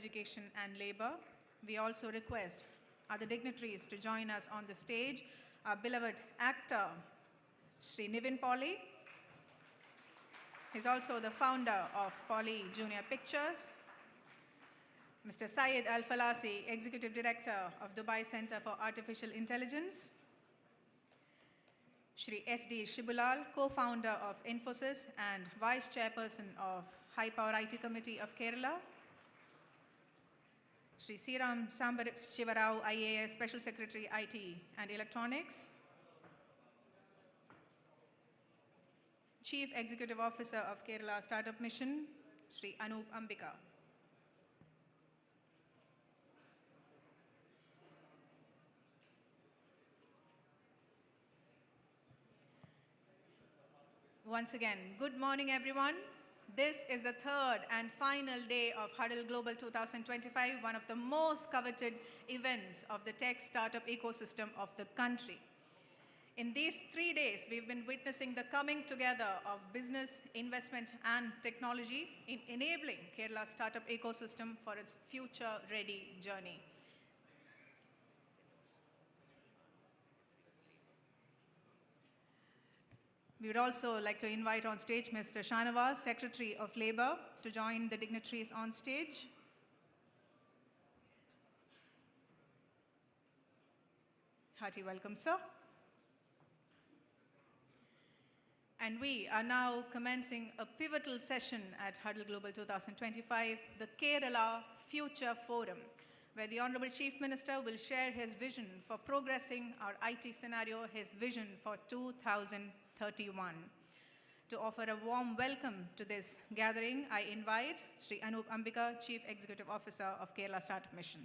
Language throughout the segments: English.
Education and Labor. We also request other dignitaries to join us on the stage. Our beloved actor, Sri Nivin Pauly. He's also the founder of Pauly Junior Pictures. Mr. Syed Al-Falasi, Executive Director of Dubai Center for Artificial Intelligence. Shri S.D. Shibulal, co-founder of Infosys and Vice Chairperson of High Power IT Committee of Kerala. Shri Siram Shivarao, IAS, Special Secretary, IT and Electronics. Chief Executive Officer of Kerala Startup Mission, Shri Anup Ambika. Once again, good morning, everyone. This is the third and final day of Huddle Global 2025, one of the most coveted events of the tech startup ecosystem of the country. In these 3 days, we've been witnessing the coming together of business, investment, and technology in enabling Kerala's startup ecosystem for its future-ready journey. We would also like to invite on stage Mr. Shanawaz, Secretary of Labor, to join the dignitaries on stage. Hearty welcome, sir. And we are now commencing a pivotal session at Huddle Global 2025, the Kerala Future Forum, where the Honorable Chief Minister will share his vision for progressing our IT scenario, his vision for 2031. To offer a warm welcome to this gathering, I invite Shri Anup Ambika, Chief Executive Officer of Kerala Startup Mission.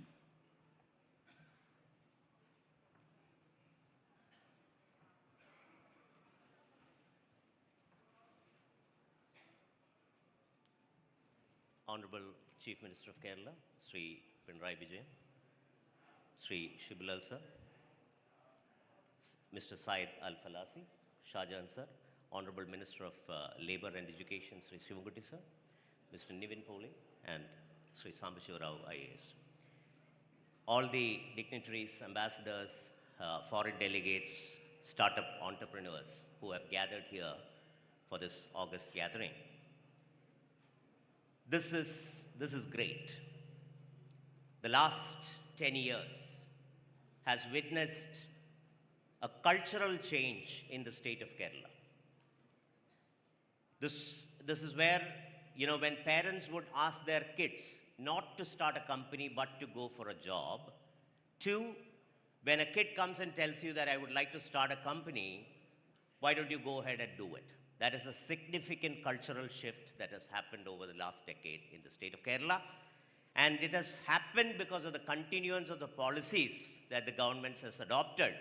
Honorable Chief Minister of Kerala, Sri Pinarayi Vijayan, Sri Shibulal sir, Mr. Syed Al-Falasi, Shahjahan sir, Honorable Minister of Labor and Education, Sri Shivankutty sir, Mr. Nivin Pauly, and Sri Sambashivarao, IAS. All the dignitaries, ambassadors, foreign delegates, startup entrepreneurs who have gathered here for this August gathering. This is great. The last 10 years has witnessed a cultural change in the state of Kerala. This is where, when parents would ask their kids not to start a company but to go for a job, to when a kid comes and tells you that I would like to start a company, why don't you go ahead and do it? That is a significant cultural shift that has happened over the last decade in the state of Kerala. And it has happened because of the continuance of the policies that the government has adopted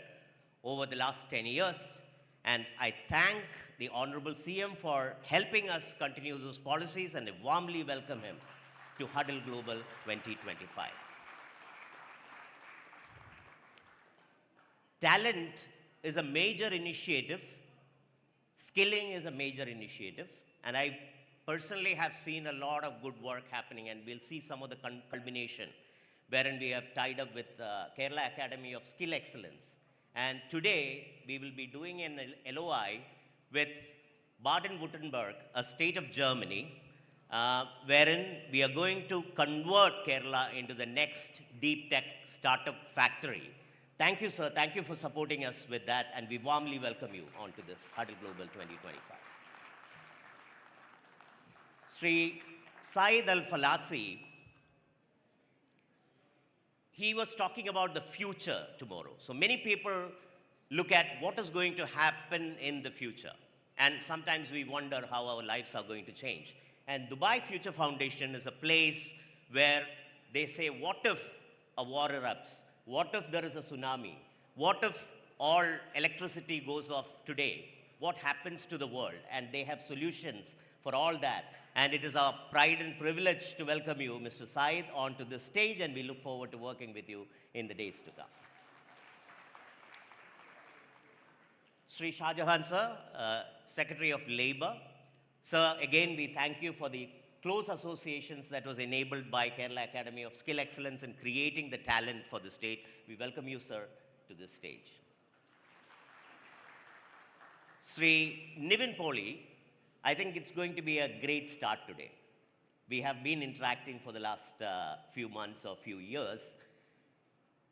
over the last 10 years. And I thank the Honorable CM for helping us continue those policies, and I warmly welcome him to Huddle Global 2025. Talent is a major initiative. Skilling is a major initiative, and I personally have seen a lot of good work happening, and we'll see some of the culmination wherein we have tied up with Kerala Academy of Skill Excellence. And today, we will be doing an LOI with Baden-Württemberg, a state of Germany, wherein we are going to convert Kerala into the next deep tech startup factory. Thank you, sir. Thank you for supporting us with that, and we warmly welcome you onto this Huddle Global 2025. Sri Syed Al-Falasi, he was talking about the future tomorrow. So many people look at what is going to happen in the future, and sometimes we wonder how our lives are going to change. And Dubai Future Foundation is a place where they say, what if a war erupts? What if there is a tsunami? What if all electricity goes off today? What happens to the world? And they have solutions for all that. And it is our pride and privilege to welcome you, Mr. Syed, onto the stage, and we look forward to working with you in the days to come. Sri Shahjahan sir, Secretary of Labor. Sir, again, we thank you for the close associations that was enabled by Kerala Academy of Skill Excellence in creating the talent for the state. We welcome you, sir, to this stage. Sri Nivin Poli, I think it's going to be a great start today. We have been interacting for the last few months or few years.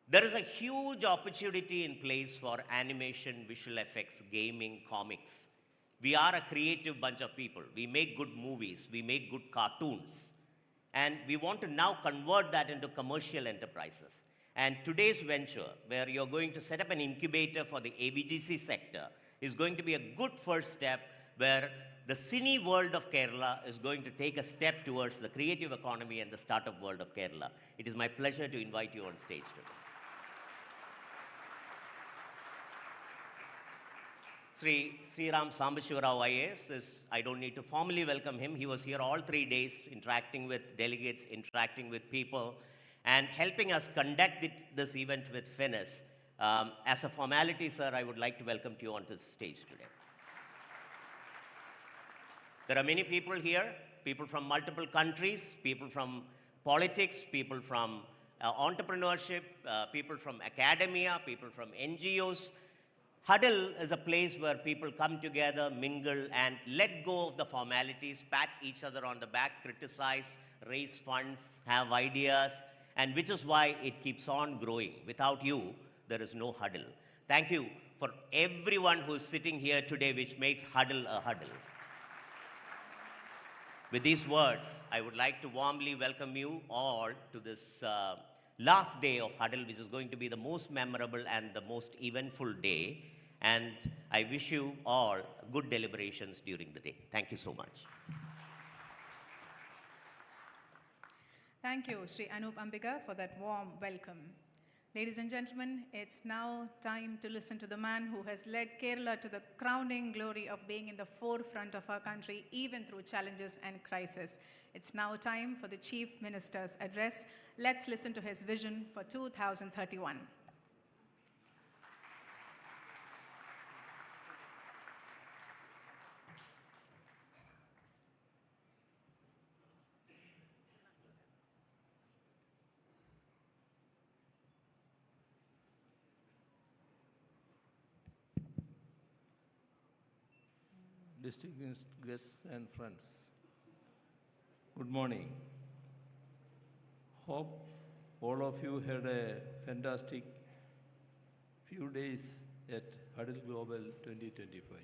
There is a huge opportunity in place for animation, visual effects, gaming, comics. We are a creative bunch of people. We make good movies, we make good cartoons, and we want to now convert that into commercial enterprises. And today's venture, where you're going to set up an incubator for the AVGC sector, is going to be a good first step where the cine world of Kerala is going to take a step towards the creative economy and the startup world of Kerala. It is my pleasure to invite you on stage today. Sri Ram Sambashivarao IAS is, I don't need to formally welcome him. He was here all 3 days interacting with delegates, interacting with people, and helping us conduct this event with finesse. As a formality, sir, I would like to welcome you onto the stage today. There are many people here, people from multiple countries, people from politics, people from entrepreneurship, people from academia, people from NGOs. Huddle is a place where people come together, mingle, and let go of the formalities, pat each other on the back, criticize, raise funds, have ideas, and which is why it keeps on growing. Without you, there is no Huddle. Thank you for everyone who is sitting here today, which makes Huddle a Huddle. With these words, I would like to warmly welcome you all to this last day of Huddle, which is going to be the most memorable and the most eventful day. And I wish you all good deliberations during the day. Thank you so much. Thank you, Sri Anup Ambika, for that warm welcome. Ladies and gentlemen, it's now time to listen to the man who has led Kerala to the crowning glory of being in the forefront of our country, even through challenges and crisis. It's now time for the Chief Minister's address. Let's listen to his vision for 2031. Distinguished guests and friends, good morning. Hope all of you had a fantastic few days at Huddle Global 2025.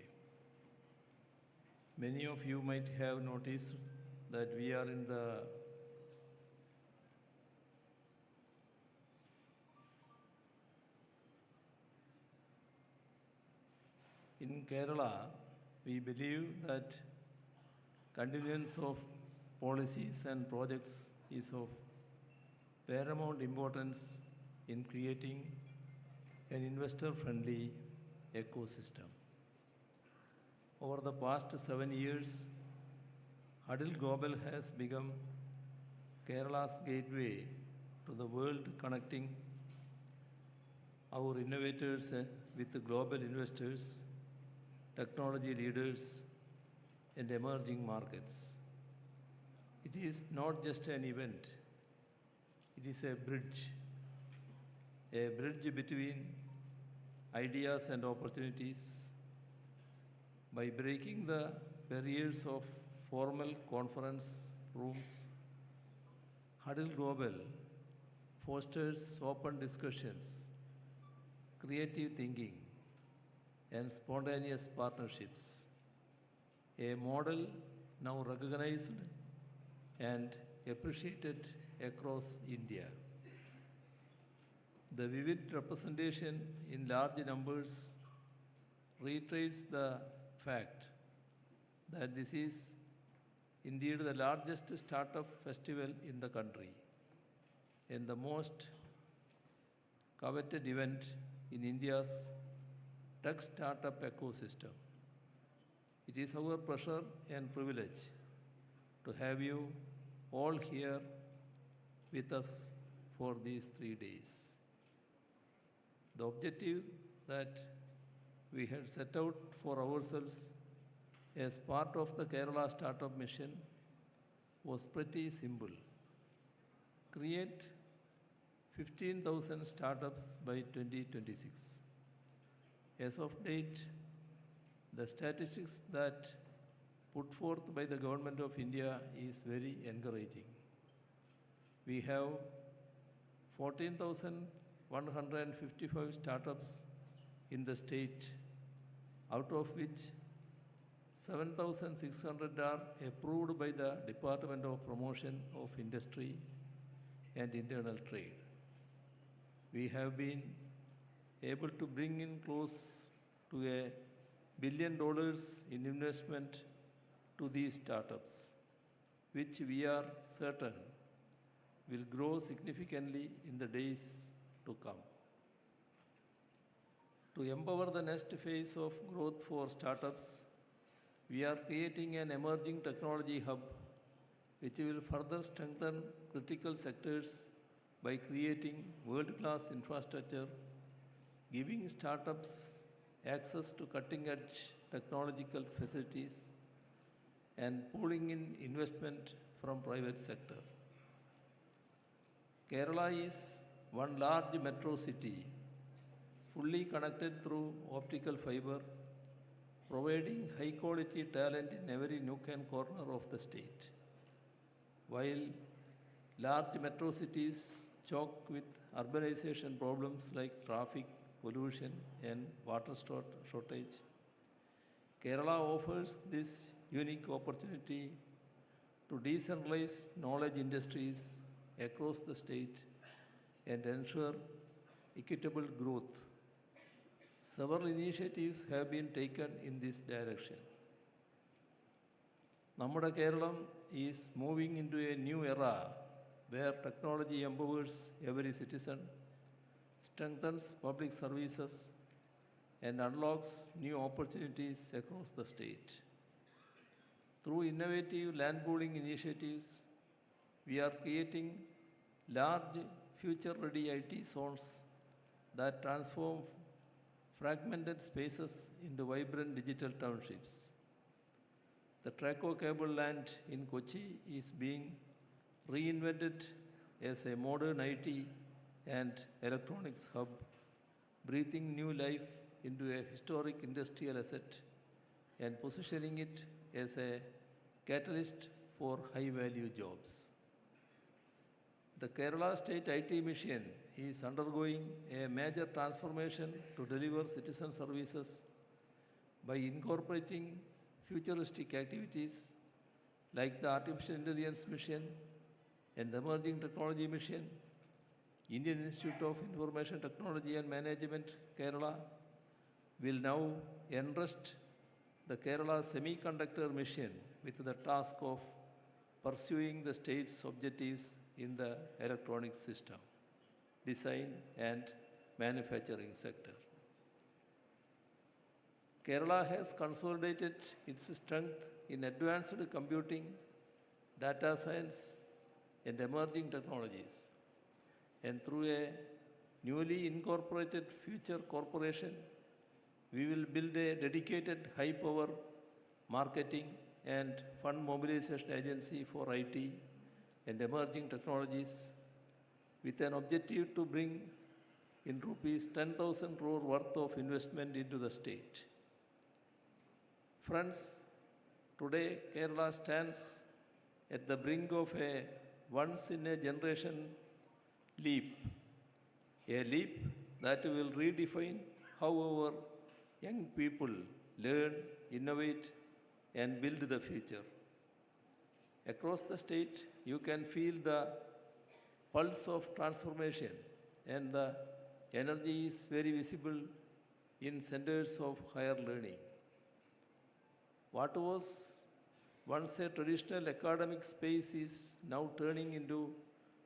Many of you might have noticed that we are in Kerala. We believe that continuance of policies and projects is of paramount importance in creating an investor-friendly ecosystem. Over the past 7 years, Huddle Global has become Kerala's gateway to the world, connecting our innovators with the global investors, technology leaders, and emerging markets. It is not just an event, it is a bridge between ideas and opportunities. By breaking the barriers of formal conference rooms, Huddle Global fosters open discussions, creative thinking, and spontaneous partnerships, a model now recognized and appreciated across India. The vivid representation in large numbers reiterates the fact that this is indeed the largest startup festival in the country and the most coveted event in India's tech startup ecosystem. It is our pleasure and privilege to have you all here with us for these 3 days. The objective that we had set out for ourselves as part of the Kerala Startup Mission was pretty simple. Create 15,000 startups by 2026. As of date, the statistics that put forth by the Government of India is very encouraging. We have 14,155 startups in the state, out of which 7,600 are approved by the Department of Promotion of Industry and Internal Trade. We have been able to bring in close to $1 billion in investment to these startups, which we are certain will grow significantly in the days to come. To empower the next phase of growth for startups, we are creating an emerging technology hub which will further strengthen critical sectors by creating world-class infrastructure, giving startups access to cutting-edge technological facilities, and pulling in investment from private sector. Kerala is one large metro city, fully connected through optical fiber, providing high-quality talent in every nook and corner of the state. While large metro cities choke with urbanization problems like traffic, pollution, and water shortage, Kerala offers this unique opportunity to decentralize knowledge industries across the state and ensure equitable growth. Several initiatives have been taken in this direction. Nammude Kerala is moving into a new era where technology empowers every citizen, strengthens public services, and unlocks new opportunities across the state. Through innovative land pooling initiatives, we are creating large future-ready IT zones that transform fragmented spaces into vibrant digital townships. The Traco cable land in Kochi is being reinvented as a modern IT and electronics hub, breathing new life into a historic industrial asset and positioning it as a catalyst for high-value jobs. The Kerala State IT Mission is undergoing a major transformation to deliver citizen services by incorporating futuristic activities like the Artificial Intelligence Mission and the Emerging Technology Mission. Indian Institute of Information Technology and Management, Kerala, will now entrust the Kerala Semiconductor Mission with the task of pursuing the state's objectives in the electronic system, design and manufacturing sector. Kerala has consolidated its strength in advanced computing, data science, and emerging technologies. And through a newly incorporated Future Corporation, we will build a dedicated high-power marketing and fund mobilization agency for IT and emerging technologies with an objective to bring in rupees 10,000 crore worth of investment into the state. Friends, today Kerala stands at the brink of a once-in-a-generation leap, a leap that will redefine how our young people learn, innovate, and build the future. Across the state, you can feel the pulse of transformation, and the energy is very visible in centers of higher learning. What was once a traditional academic space is now turning into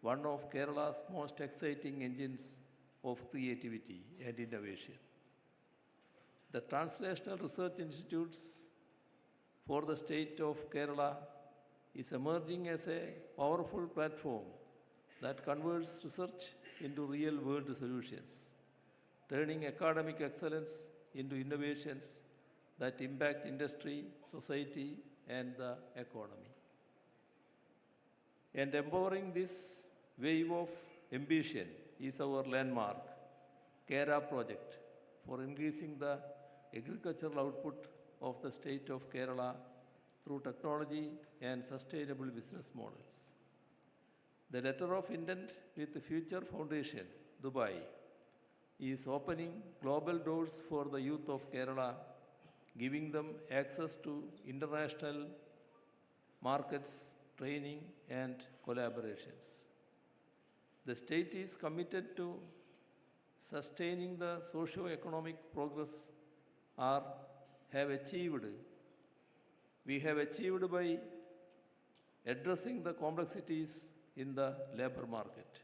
one of Kerala's most exciting engines of creativity and innovation. The Translational Research Institutes for the state of Kerala is emerging as a powerful platform that converts research into real-world solutions, turning academic excellence into innovations that impact industry, society, and the economy. And empowering this wave of ambition is our landmark CARA project for increasing the agricultural output of the state of Kerala through technology and sustainable business models. The letter of intent with the Future Foundation, Dubai, is opening global doors for the youth of Kerala, giving them access to international markets, training, and collaborations. The state is committed to sustaining the socio-economic progress or we have achieved by addressing the complexities in the labor market.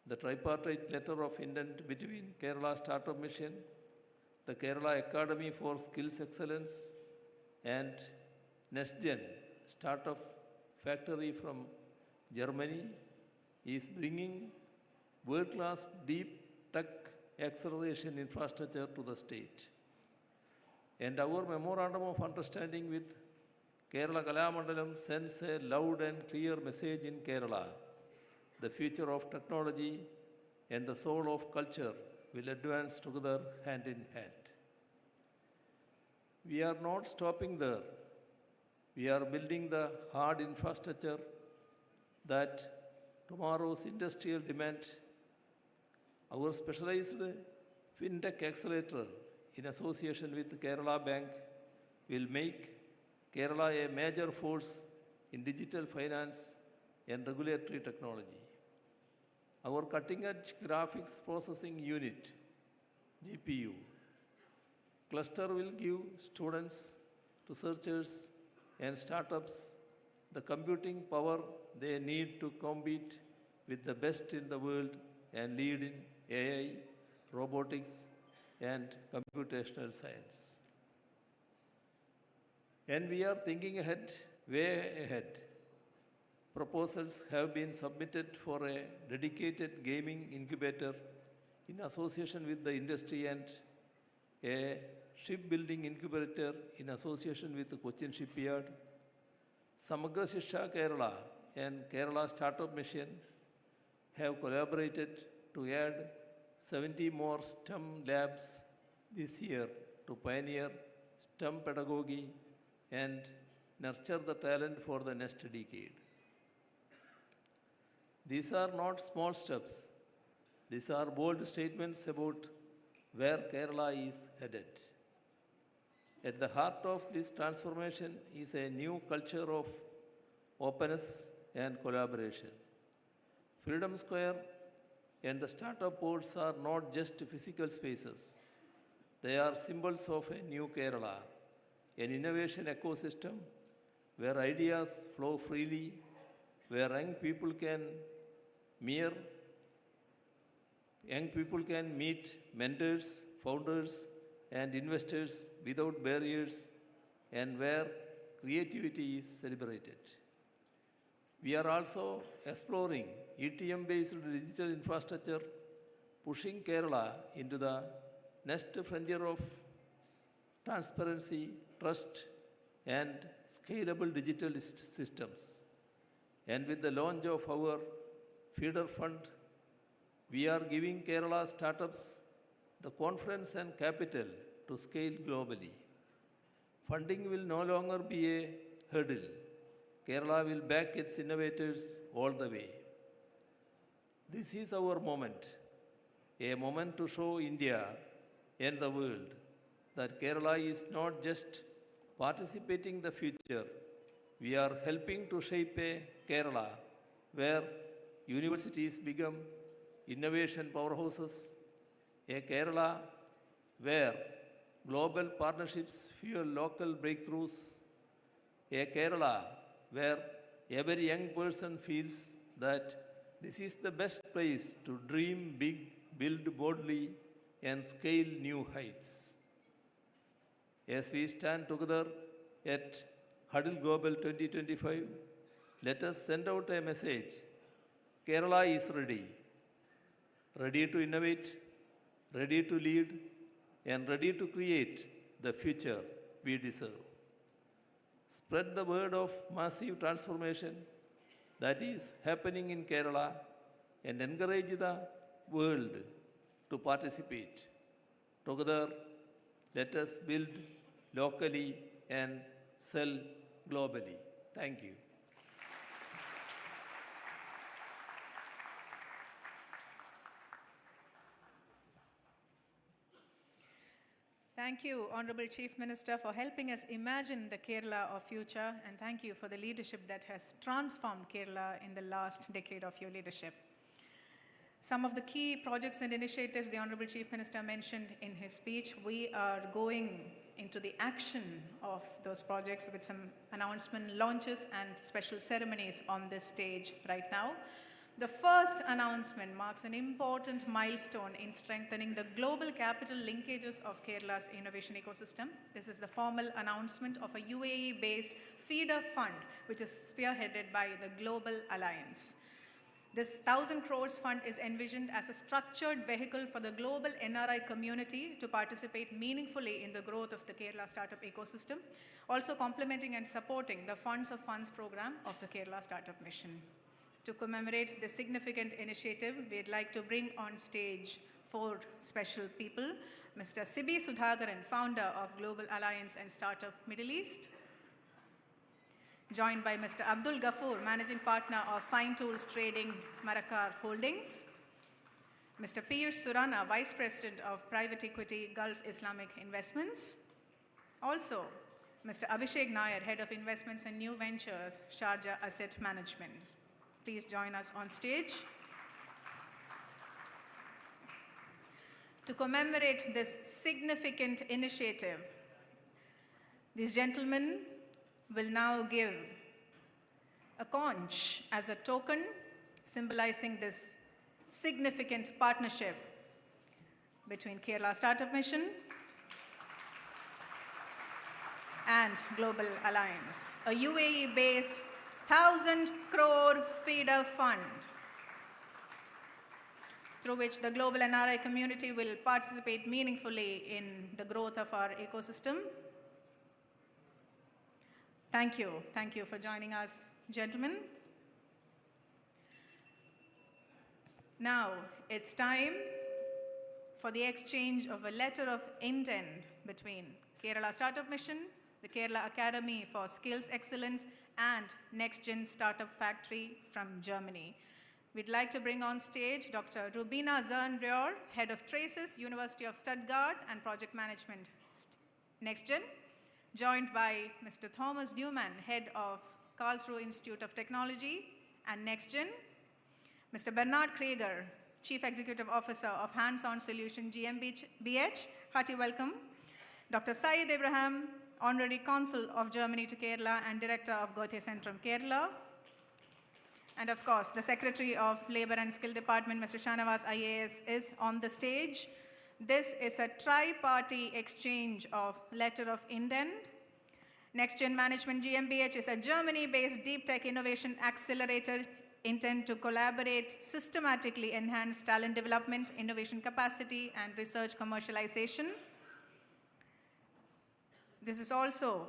The tripartite letter of intent between Kerala Startup Mission, the Kerala Academy for Skills Excellence, and NextGen Startup Factory from Germany is bringing world-class deep tech acceleration infrastructure to the state. And our memorandum of understanding with Kerala Kalamandalam sends a loud and clear message in Kerala. The future of technology and the soul of culture will advance together hand in hand. We are not stopping there. We are building the hard infrastructure that tomorrow's industrial demand. Our specialized FinTech accelerator in association with Kerala Bank will make Kerala a major force in digital finance and regulatory technology. Our cutting-edge graphics processing unit, GPU, cluster will give students, researchers, and startups the computing power they need to compete with the best in the world and lead in AI, robotics, and computational science. And we are thinking ahead, way ahead. Proposals have been submitted for a dedicated gaming incubator in association with the industry and a shipbuilding incubator in association with the Cochin Shipyard. Samagra Shiksha Kerala and Kerala Startup Mission have collaborated to add 70 more STEM labs this year to pioneer STEM pedagogy and nurture the talent for the next decade. These are not small steps. These are bold statements about where Kerala is headed. At the heart of this transformation is a new culture of openness and collaboration. Freedom Square and the startup boards are not just physical spaces. They are symbols of a new Kerala, an innovation ecosystem where ideas flow freely, where young people can meet mentors, founders, and investors without barriers, and where creativity is celebrated. We are also exploring ETM-based digital infrastructure, pushing Kerala into the next frontier of transparency, trust, and scalable digital systems. And with the launch of our feeder fund, we are giving Kerala startups the confidence and capital to scale globally. Funding will no longer be a hurdle. Kerala will back its innovators all the way. This is our moment, a moment to show India and the world that Kerala is not just participating in the future, we are helping to shape a Kerala where universities become innovation powerhouses, a Kerala where global partnerships fuel local breakthroughs, a Kerala where every young person feels that this is the best place to dream big, build boldly, and scale new heights. As we stand together at Huddle Global 2025, let us send out a message. Kerala is ready. Ready to innovate, ready to lead, and ready to create the future we deserve. Spread the word of massive transformation that is happening in Kerala and encourage the world to participate. Together, let us build locally and sell globally. Thank you. Thank you, Honorable Chief Minister, for helping us imagine the Kerala of future, and thank you for the leadership that has transformed Kerala in the last decade of your leadership. Some of the key projects and initiatives the Honorable Chief Minister mentioned in his speech, we are going into the action of those projects with some announcement launches and special ceremonies on this stage right now. The first announcement marks an important milestone in strengthening the global capital linkages of Kerala's innovation ecosystem. This is the formal announcement of a UAE-based feeder fund, which is spearheaded by the Global Alliance. This 1,000 crores fund is envisioned as a structured vehicle for the global NRI community to participate meaningfully in the growth of the Kerala startup ecosystem, also complementing and supporting the Funds of Funds program of the Kerala Startup Mission. To commemorate this significant initiative, we'd like to bring on stage 4 special people. Mr. Sibi Sudhakaran, founder of Global Alliance and Startup Middle East, joined by Mr. Abdul Ghafoor, managing partner of Fine Tools Trading Marakar Holdings, Mr. Piyush Surana, vice president of Private Equity Gulf Islamic Investments, also Mr. Abhishek Nair, head of investments and new ventures, Sharjah Asset Management. Please join us on stage. To commemorate this significant initiative, these gentlemen will now give a conch as a token symbolizing this significant partnership between Kerala Startup Mission and Global Alliance, a UAE-based 1,000 crore feeder fund through which the global NRI community will participate meaningfully in the growth of our ecosystem. Thank you. Thank you for joining us, gentlemen. Now, it's time for the exchange of a letter of intent between Kerala Startup Mission, the Kerala Academy for Skills Excellence, and Next Gen Startup Factory from Germany. We'd like to bring on stage Dr. Rubina Zernreur, Head of Traces, University of Stuttgart, and Project Management, Next Gen, joined by Mr. Thomas Newman, Head of Karlsruhe Institute of Technology and Next Gen, Mr. Bernard Krieger, Chief Executive Officer of Hands-On Solution GmbH, hearty welcome, Dr. Saeed Ibrahim, Honorary Consul of Germany to Kerala and Director of Goethe Centrum Kerala. And of course, the Secretary of Labor and Skill Department, Mr. Shanawaz IAS, is on the stage. This is a tri-party exchange of letter of intent. Next Gen Management GmbH is a Germany-based deep tech innovation accelerator intent to collaborate, systematically enhance talent development, innovation capacity, and research commercialization. This is also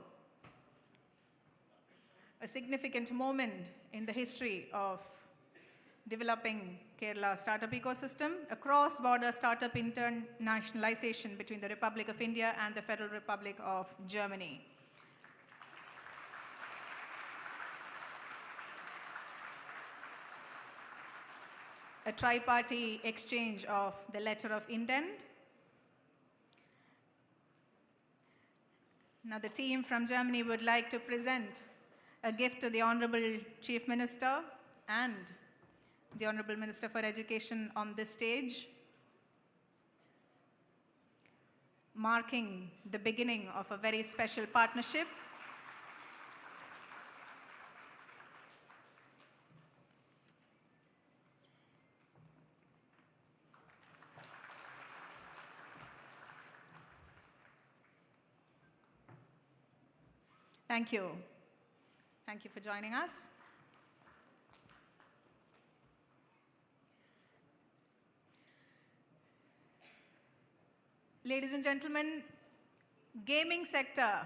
a significant moment in the history of developing Kerala startup ecosystem, a cross-border startup internationalization between the Republic of India and the Federal Republic of Germany. A tri-party exchange of the letter of intent. Now the team from Germany would like to present a gift to the Honorable Chief Minister and the Honorable Minister for Education on this stage, marking the beginning of a very special partnership. Thank you. Thank you for joining us. Ladies and gentlemen, gaming sector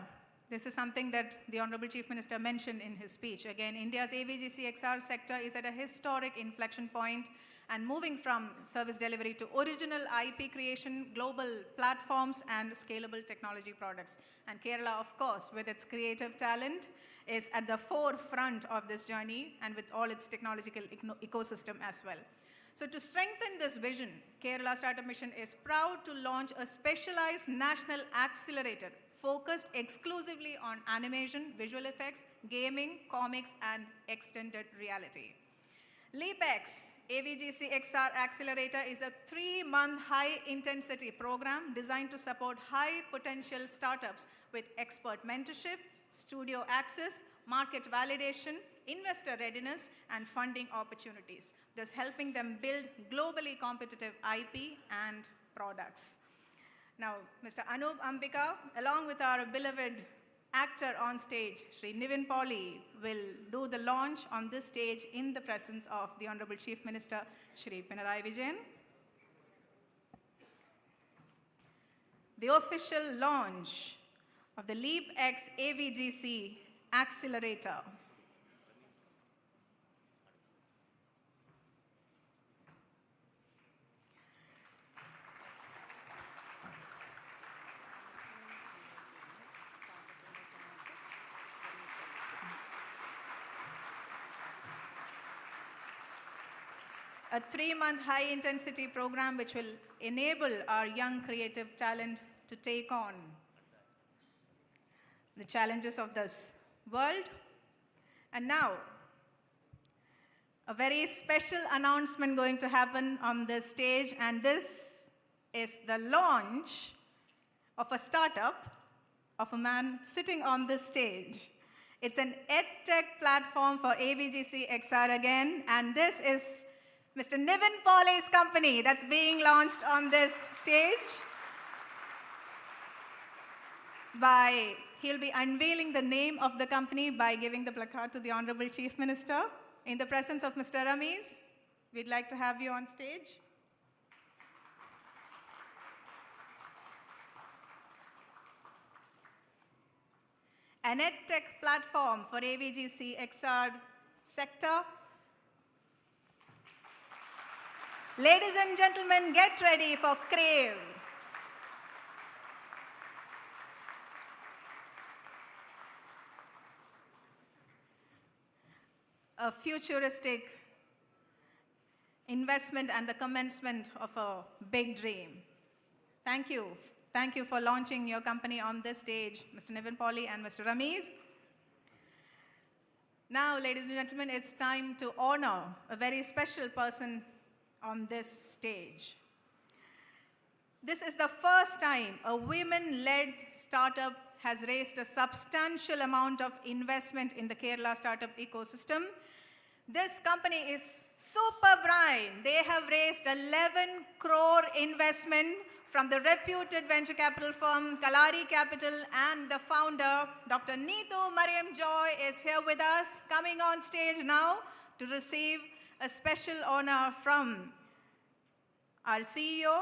This is something that the Honorable Chief Minister mentioned in his speech. Again, India's AVGC XR sector is at a historic inflection point and moving from service delivery to original IP creation, global platforms, and scalable technology products. And Kerala, of course, with its creative talent, is at the forefront of this journey and with all its technological ecosystem as well. So to strengthen this vision, Kerala Startup Mission is proud to launch a specialized national accelerator focused exclusively on animation, visual effects, gaming, comics, and extended reality. LeapX AVGC XR Accelerator is a 3-month high-intensity program designed to support high-potential startups with expert mentorship, studio access, market validation, investor readiness, and funding opportunities, thus helping them build globally competitive IP and products. Now, Mr. Anup Ambika, along with our beloved actor on stage, Sri Nivin Pauly, will do the launch on this stage in the presence of the Honorable Chief Minister, Shri Pinarayi Vijayan. The official launch of the LeapX AVGC Accelerator. A 3-month high-intensity program which will enable our young creative talent to take on the challenges of this world. And now, a very special announcement going to happen on this stage, and this is the launch of a startup of a man sitting on this stage. It's an EdTech platform for AVGC XR again, and this is Mr. Nivin Pauly's company that's being launched on this stage. He'll be unveiling the name of the company by giving the placard to the Honorable Chief Minister. In the presence of Mr. Ramiz, we'd like to have you on stage. An EdTech platform for AVGC XR sector. Ladies and gentlemen, get ready for Crave. A futuristic investment and the commencement of a big dream. Thank you. Thank you for launching your company on this stage, Mr. Nivin Pauly and Mr. Ramiz. Now, ladies and gentlemen, it's time to honor a very special person on this stage. This is the first time a women-led startup has raised a substantial amount of investment in the Kerala startup ecosystem. This company is super bright. They have raised 11 crore investment from the reputed venture capital firm Kalari Capital, and the founder, Dr. Neetu Mariam Joy, is here with us, coming on stage now to receive a special honor from our CEO,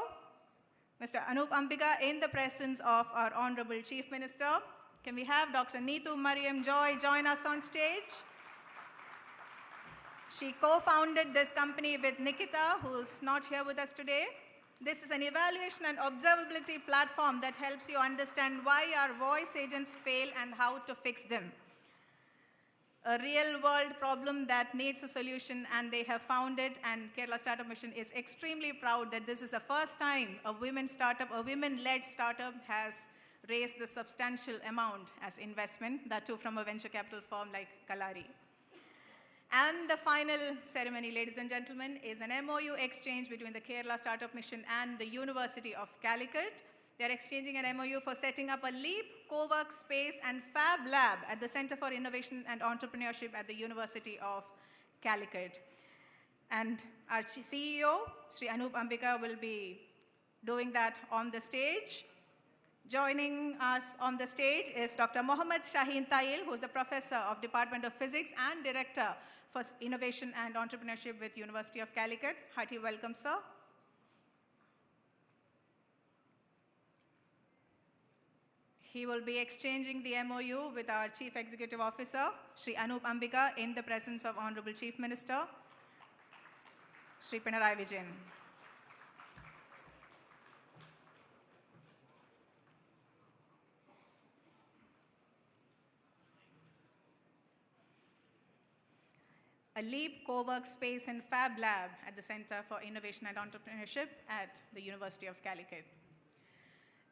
Mr. Anup Ambika, in the presence of our Honorable Chief Minister. Can we have Dr. Neetu Mariam Joy join us on stage? She co-founded this company with Nikita, who's not here with us today. This is an evaluation and observability platform that helps you understand why our voice agents fail and how to fix them. A real-world problem that needs a solution, and they have found it, and Kerala Startup Mission is extremely proud that this is the first time a women-led startup has raised the substantial amount as investment, that too from a venture capital firm like Kalari. And the final ceremony, ladies and gentlemen, is an MOU exchange between the Kerala Startup Mission and the University of Calicut. They're exchanging an MOU for setting up a LEAP co-work space and Fab Lab at the Center for Innovation and Entrepreneurship at the University of Calicut. And our CEO, Sri Anup Ambika, will be doing that on the stage. Joining us on the stage is Dr. Mohammad Shaheen Tail, who is the Professor of Department of Physics and Director for Innovation and Entrepreneurship with University of Calicut. Hearty welcome, sir. He will be exchanging the MOU with our Chief Executive Officer, Shri Anup Ambika, in the presence of Honorable Chief Minister, Shri Pinarayi Vijayan. A LEAP co-work space and Fab Lab at the Center for Innovation and Entrepreneurship at the University of Calicut.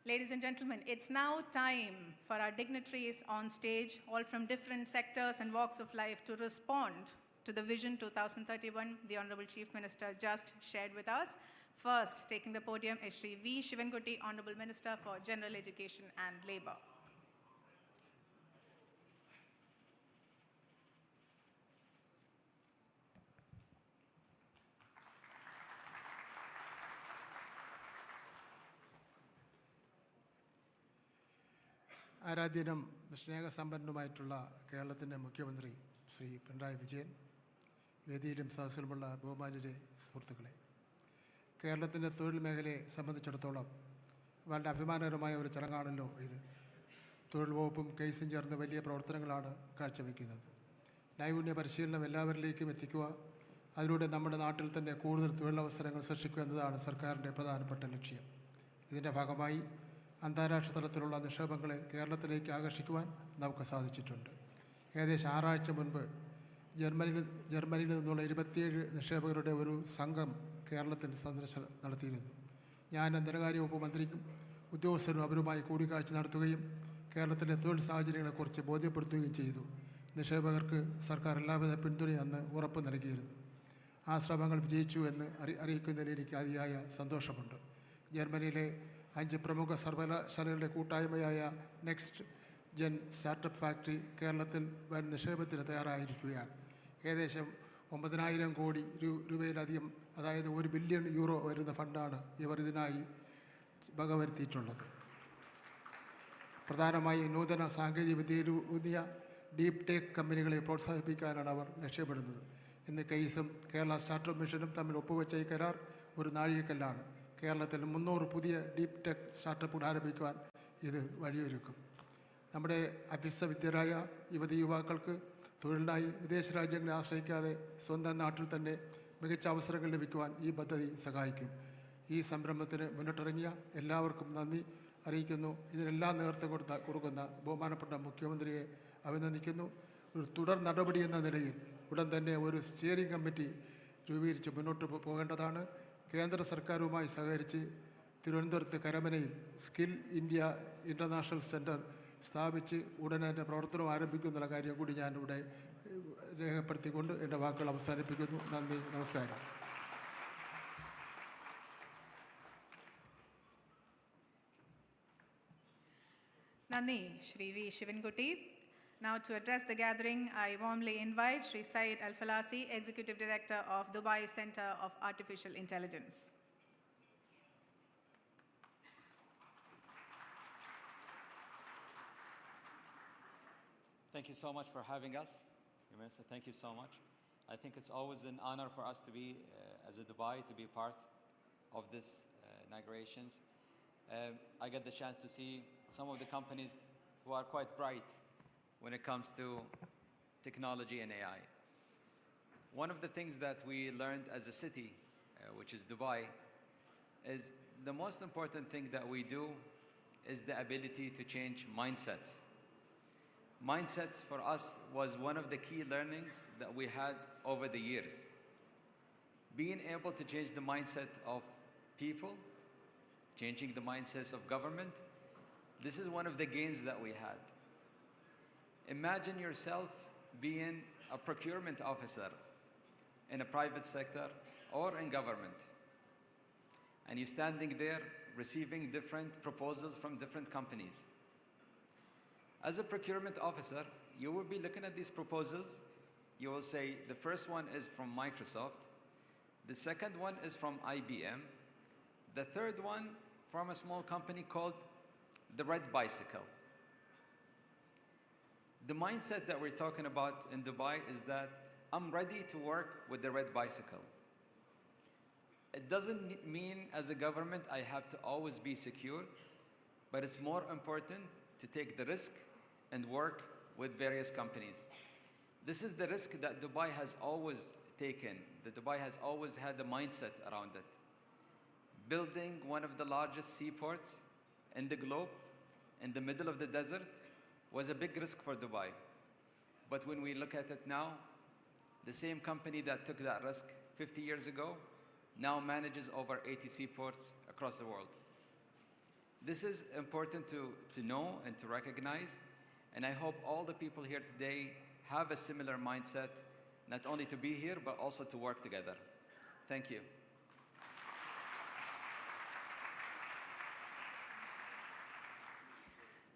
Ladies and gentlemen, it's now time for our dignitaries on stage, all from different sectors and walks of life, to respond to the Vision 2031 the Honorable Chief Minister just shared with us. First, taking the podium is Shri V. Shivankutti, Honorable Minister for General Education and Labour. ആരാധ്യനും സ്നേഹസമ്പന്നനുമായിട്ടുള്ള കേരളത്തിൻ്റെ മുഖ്യമന്ത്രി ശ്രീ പിണറായി വിജയൻ, വേദിയിലും സദസ്സിലുമുള്ള ബഹുമാന്യരെ, സുഹൃത്തുക്കളെ, കേരളത്തിൻ്റെ തൊഴിൽ മേഖലയെ സംബന്ധിച്ചിടത്തോളം വളരെ അഭിമാനകരമായ ഒരു ചടങ്ങാണല്ലോ ഇത്. തൊഴിൽ വകുപ്പും കേസും ചേർന്ന് വലിയ പ്രവർത്തനങ്ങളാണ് കാഴ്ചവെക്കുന്നത്. നൈപുണ്യ പരിശീലനം എല്ലാവരിലേക്കും എത്തിക്കുക, അതിലൂടെ നമ്മുടെ നാട്ടിൽ തന്നെ കൂടുതൽ തൊഴിലവസരങ്ങൾ സൃഷ്ടിക്കുക എന്നതാണ് സർക്കാരിൻ്റെ പ്രധാനപ്പെട്ട ലക്ഷ്യം. ഇതിൻ്റെ ഭാഗമായി അന്താരാഷ്ട്ര തലത്തിലുള്ള നിക്ഷേപങ്ങളെ കേരളത്തിലേക്ക് ആകർഷിക്കുവാൻ നമുക്ക് സാധിച്ചിട്ടുണ്ട്. ഏകദേശം 6 ആഴ്ച മുൻപ് ജർമ്മനിയിൽ നിന്നുള്ള 27 നിക്ഷേപകരുടെ ഒരു സംഘം കേരളത്തിൽ സന്ദർശനം നടത്തിയിരുന്നു. ഞാൻ ധനകാര്യ വകുപ്പ് മന്ത്രിക്കും ഉദ്യോഗസ്ഥരും അവരുമായി കൂടിക്കാഴ്ച നടത്തുകയും കേരളത്തിലെ തൊഴിൽ സാഹചര്യങ്ങളെക്കുറിച്ച് ബോധ്യപ്പെടുത്തുകയും ചെയ്തു. നിക്ഷേപകർക്ക് സർക്കാർ എല്ലാവിധ പിന്തുണയും അന്ന് ഉറപ്പ് നൽകിയിരുന്നു. ആ ശ്രമങ്ങൾ വിജയിച്ചു എന്ന് അറിയിക്കുന്നതിൽ എനിക്ക് അതിയായ സന്തോഷമുണ്ട്. ജർമ്മനിയിലെ 5 പ്രമുഖ സർവകലാശാലകളുടെ കൂട്ടായ്മയായ നെക്സ്റ്റ് ജെൻ സ്റ്റാർട്ടപ്പ് ഫാക്ടറി കേരളത്തിൽ വൻ നിക്ഷേപത്തിന് തയ്യാറായിരിക്കുകയാണ്. ഏകദേശം 9,000 കോടി രൂപയിലധികം, അതായത് 1 ബില്യൺ യൂറോ വരുന്ന ഫണ്ടാണ് ഇവർ ഇതിനായി വകവരുത്തിയിട്ടുള്ളത്. പ്രധാനമായും നൂതന സാങ്കേതിക വിദ്യയിലൂന്നിയ ഡീപ് ടെക് കമ്പനികളെ പ്രോത്സാഹിപ്പിക്കാനാണ് അവർ ലക്ഷ്യമിടുന്നത്. ഇന്ന് കേസും കേരള സ്റ്റാർട്ടപ്പ് മിഷനും തമ്മിൽ ഒപ്പുവെച്ച ഈ കരാർ ഒരു നാഴികക്കല്ലാണ്. കേരളത്തിൽ 300 പുതിയ ഡീപ് ടെക് സ്റ്റാർട്ടപ്പുകൾ ആരംഭിക്കുവാൻ ഇത് വഴിയൊരുക്കും. നമ്മുടെ അഭ്യസ്തവിദ്യരായ യുവക്കൾക്ക് തൊഴിലിനായി വിദേശ രാജ്യങ്ങളെ ആശ്രയിക്കാതെ സ്വന്തം നാട്ടിൽ തന്നെ മികച്ച അവസരങ്ങൾ ലഭിക്കുവാൻ ഈ പദ്ധതി സഹായിക്കും. ഈ സംരംഭത്തിന് മുന്നിട്ടിറങ്ങിയ എല്ലാവർക്കും നന്ദി അറിയിക്കുന്നു. ഇതിനെല്ലാം നേതൃത്വം കൊടുക്കുന്ന ബഹുമാനപ്പെട്ട മുഖ്യമന്ത്രിയെ അഭിനന്ദിക്കുന്നു. ഒരു തുടർ നടപടി എന്ന നിലയിൽ ഉടൻ തന്നെ ഒരു സ്റ്റിയറിംഗ് കമ്മിറ്റി രൂപീകരിച്ച് മുന്നോട്ട് പോകേണ്ടതാണ്. കേന്ദ്ര സർക്കാരുമായി സഹകരിച്ച് തിരുവനന്തപുരത്ത് കരമനയിൽ സ്കിൽ ഇന്ത്യ ഇൻ്റർനാഷണൽ സെൻറ്റർ സ്ഥാപിച്ച് ഉടനെ തന്നെ പ്രവർത്തനം ആരംഭിക്കുന്നുള്ള കാര്യം കൂടി ഞാനിവിടെ രേഖപ്പെടുത്തിക്കൊണ്ട് എൻ്റെ വാക്കുകൾ അവസാനിപ്പിക്കുന്നു. നന്ദി, നമസ്കാരം. Nandi, Shri V. Shivankutti. Now to address the gathering, I warmly invite Shri Said Al-Falasi, Executive Director of Dubai Center of Artificial Intelligence. Thank you so much for having us. Your Minister, thank you so much. I think it's always an honor for us to be, as a Dubai, to be part of this inaugurations. I get the chance to see some of the companies who are quite bright when it comes to technology and AI. One of the things that we learned as a city, which is Dubai, is the most important thing that we do is the ability to change mindsets. Mindsets for us was one of the key learnings that we had over the years. Being able to change the mindset of people, changing the mindsets of government, this is one of the gains that we had. Imagine yourself being a procurement officer in a private sector or in government, and you're standing there receiving different proposals from different companies. As a procurement officer, you will be looking at these proposals. You will say, the first one is from Microsoft, the second one is from IBM, the third one from a small company called the Red Bicycle. The mindset that we're talking about in Dubai is that I'm ready to work with the Red Bicycle. It doesn't mean as a government I have to always be secure, but it's more important to take the risk and work with various companies. This is the risk that Dubai has always taken, that Dubai has always had the mindset around it. Building one of the largest seaports in the globe, in the middle of the desert, was a big risk for Dubai. But when we look at it now, the same company that took that risk 50 years ago now manages over 80 seaports across the world. This is important to know and to recognize, and I hope all the people here today have a similar mindset, not only to be here, but also to work together. Thank you.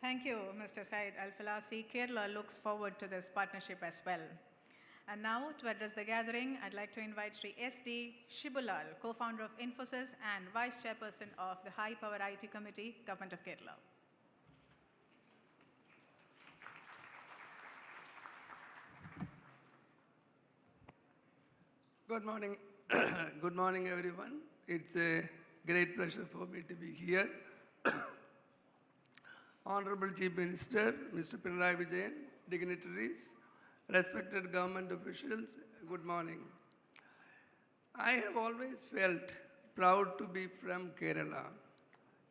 Thank you, Mr. Said Al-Falasi. Kerala looks forward to this partnership as well. And now, to address the gathering, I'd like to invite Sri S.D. Shibulal, co-founder of Infosys and vice chairperson of the High Power IT Committee, Government of Kerala. Good morning. Good morning, everyone. It's a great pleasure for me to be here. Honorable Chief Minister, Mr. Pinarayi Vijayan, dignitaries, respected government officials, good morning. I have always felt proud to be from Kerala.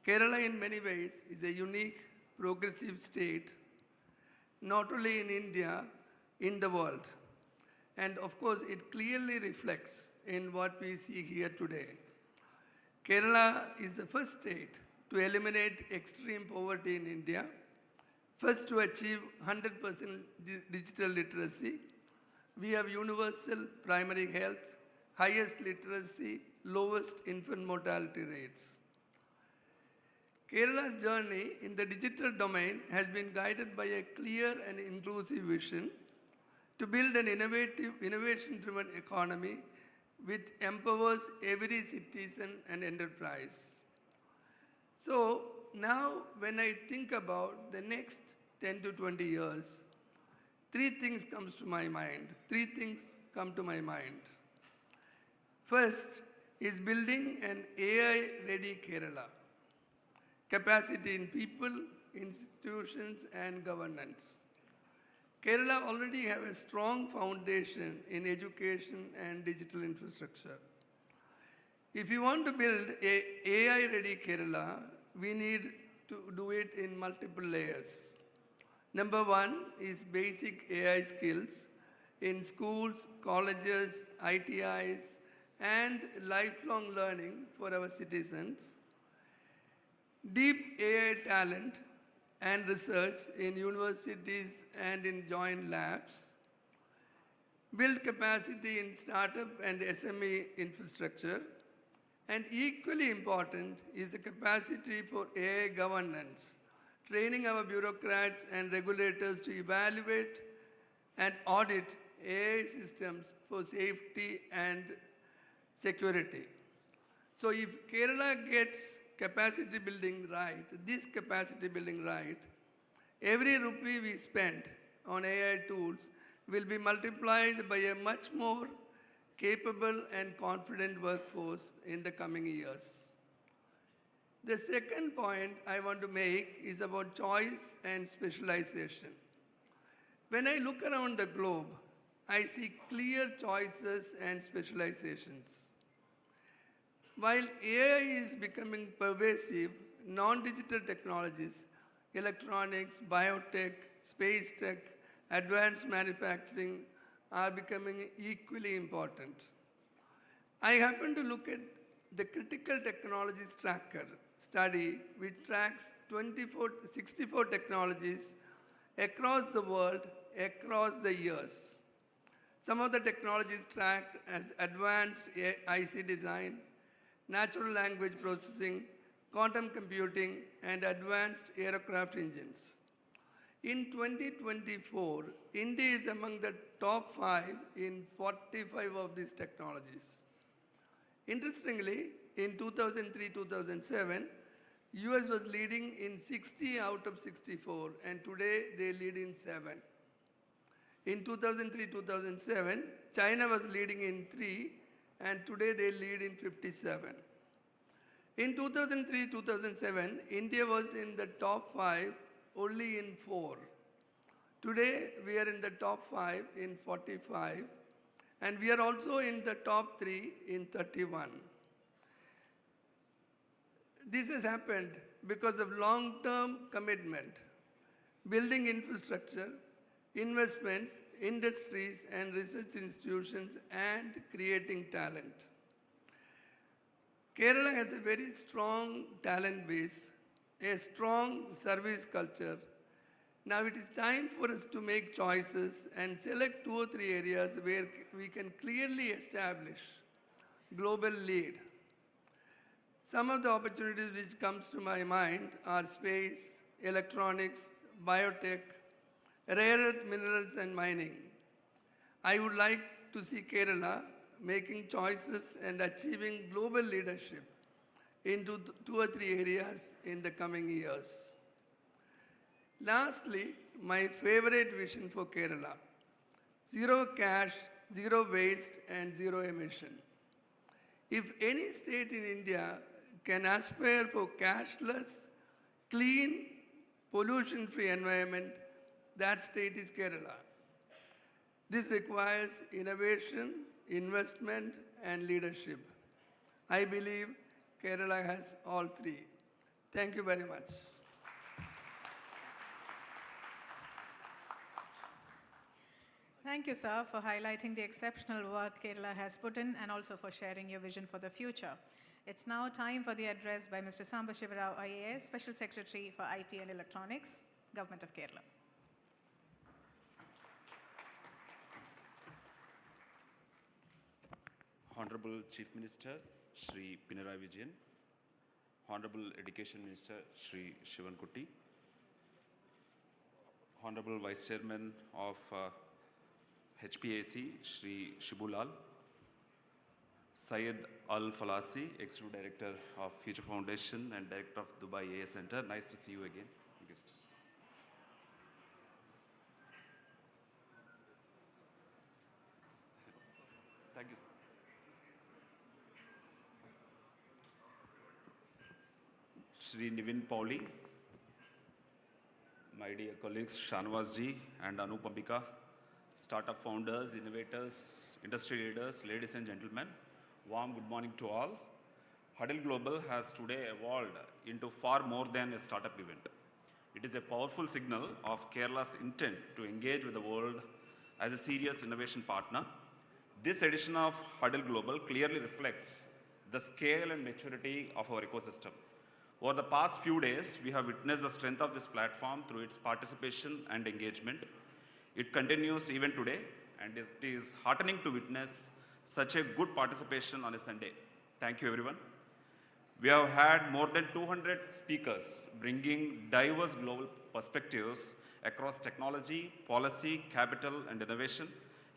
Kerala in many ways is a unique, progressive state, not only in India, in the world. And of course, it clearly reflects in what we see here today. Kerala is the first state to eliminate extreme poverty in India, first to achieve 100% digital literacy. We have universal primary health, highest literacy, lowest infant mortality rates. Kerala's journey in the digital domain has been guided by a clear and inclusive vision to build an innovation-driven economy which empowers every citizen and enterprise. So now when I think about the next 10 to 20 years, three things come to my mind. First is building an AI-ready Kerala. Capacity in people, institutions, and governance. Kerala already have a strong foundation in education and digital infrastructure. If you want to build an AI-ready Kerala, we need to do it in multiple layers. Number one is basic AI skills in schools, colleges, ITIs, and lifelong learning for our citizens. Deep AI talent and research in universities and in joint labs. Build capacity in startup and SME infrastructure. And equally important is the capacity for AI governance, training our bureaucrats and regulators to evaluate and audit AI systems for safety and security. So if Kerala gets capacity building right, every rupee we spend on AI tools will be multiplied by a much more capable and confident workforce in the coming years. The second point I want to make is about choice and specialization. When I look around the globe, I see clear choices and specializations. While AI is becoming pervasive, non-digital technologies, electronics, biotech, space tech, advanced manufacturing are becoming equally important. I happen to look at the Critical Technologies Tracker study, which tracks 64 technologies across the world, across the years. Some of the technologies tracked as advanced IC design, natural language processing, quantum computing, and advanced aircraft engines. In 2024, India is among the top 5 in 45 of these technologies. Interestingly, in 2003-2007, US was leading in 60 out of 64, and today they lead in 7. In 2003-2007, China was leading in 3, and today they lead in 57. In 2003-2007, India was in the top 5 only in 4. Today, we are in the top 5 in 45, and we are also in the top 3 in 31. This has happened because of long-term commitment, building infrastructure, investments, industries and research institutions, and creating talent. Kerala has a very strong talent base, a strong service culture. Now it is time for us to make choices and select 2 or 3 areas where we can clearly establish global lead. Some of the opportunities which comes to my mind are space, electronics, biotech, rare earth minerals and mining. I would like to see Kerala making choices and achieving global leadership into 2 or 3 areas in the coming years. Lastly, my favorite vision for Kerala: zero cash, zero waste and zero emission. If any state in India can aspire for cashless, clean, pollution-free environment, that state is Kerala. This requires innovation, investment, and leadership. I believe Kerala has all 3. Thank you very much. Thank you, sir, for highlighting the exceptional work Kerala has put in and also for sharing your vision for the future. It's now time for the address by Mr. Samba Shivarao, IAS, Special Secretary for IT and Electronics, Government of Kerala. Honorable Chief Minister, Shri Pinarayi Vijayan, Honorable Education Minister, Shri Shivan Kutty, Honorable Vice Chairman of HPAC, Shri Shibulal, Syed Al Falasi, Executive Director of Future Foundation and Director of Dubai AA Center. Nice to see you again. Thank you, sir. Thank you, sir. Shri Nivin Pauli, my dear colleagues Shanwaz ji and Anup Ambika, startup founders, innovators, industry leaders, ladies and gentlemen, warm good morning to all. Huddle Global has today evolved into far more than a startup event. It is a powerful signal of Kerala's intent to engage with the world as a serious innovation partner. This edition of Huddle Global clearly reflects the scale and maturity of our ecosystem. Over the past few days, we have witnessed the strength of this platform through its participation and engagement. It continues even today, and it is heartening to witness such a good participation on a Sunday. Thank you, everyone. We have had more than 200 speakers bringing diverse global perspectives across technology, policy, capital, and innovation.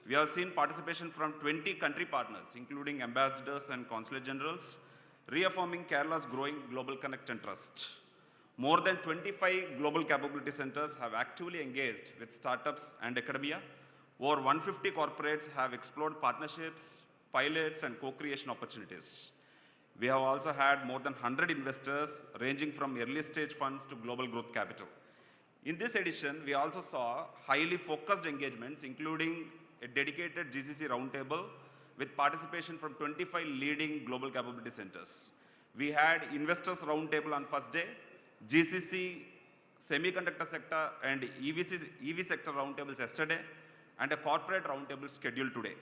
We have seen participation from 20 country partners, including ambassadors and consulate generals, reaffirming Kerala's growing global connect and trust. More than 25 global capability centers have actively engaged with startups and academia. Over 150 corporates have explored partnerships, pilots, and co-creation opportunities. We have also had more than 100 investors ranging from early stage funds to global growth capital. In this edition, we also saw highly focused engagements, including a dedicated GCC roundtable with participation from 25 leading global capability centers. We had investors roundtable on first day, GCC semiconductor sector and EV sector roundtables yesterday, and a corporate roundtable scheduled today.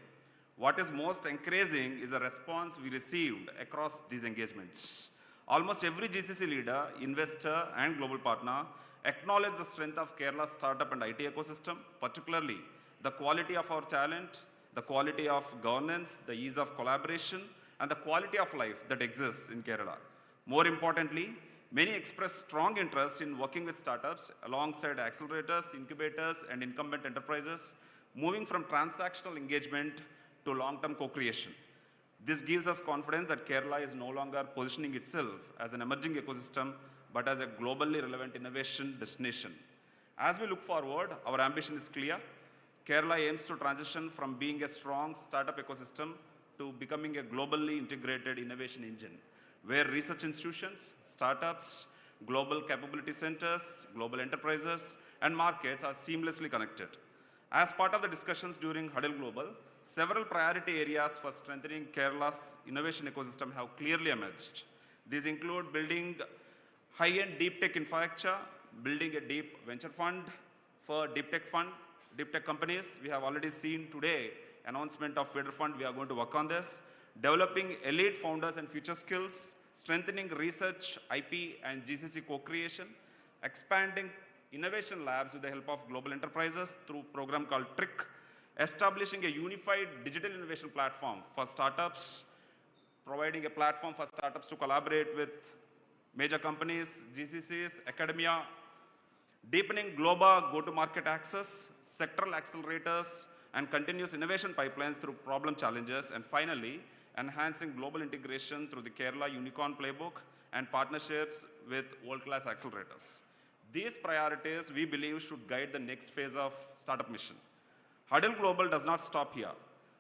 What is most encouraging is the response we received across these engagements. Almost every GCC leader, investor, and global partner acknowledged the strength of Kerala's startup and IT ecosystem, particularly the quality of our talent, the quality of governance, the ease of collaboration, and the quality of life that exists in Kerala. More importantly, many expressed strong interest in working with startups alongside accelerators, incubators, and incumbent enterprises, moving from transactional engagement to long-term co-creation. This gives us confidence that Kerala is no longer positioning itself as an emerging ecosystem, but as a globally relevant innovation destination. As we look forward, our ambition is clear. Kerala aims to transition from being a strong startup ecosystem to becoming a globally integrated innovation engine, where research institutions, startups, global capability centers, global enterprises, and markets are seamlessly connected. As part of the discussions during Huddle Global, several priority areas for strengthening Kerala's innovation ecosystem have clearly emerged. These include building high-end deep tech infrastructure, building a deep venture fund for deep tech companies. We have already seen today announcement of Feeder Fund. We are going to work on this. Developing elite founders and future skills, strengthening research, IP, and GCC co-creation, expanding innovation labs with the help of global enterprises through a program called TRIC, establishing a unified digital innovation platform for startups, providing a platform for startups to collaborate with major companies, GCCs, academia, deepening global go-to-market access, sectoral accelerators, and continuous innovation pipelines through problem challenges, and finally, enhancing global integration through the Kerala Unicorn Playbook and partnerships with world-class accelerators. These priorities, we believe, should guide the next phase of startup mission. Huddle Global does not stop here.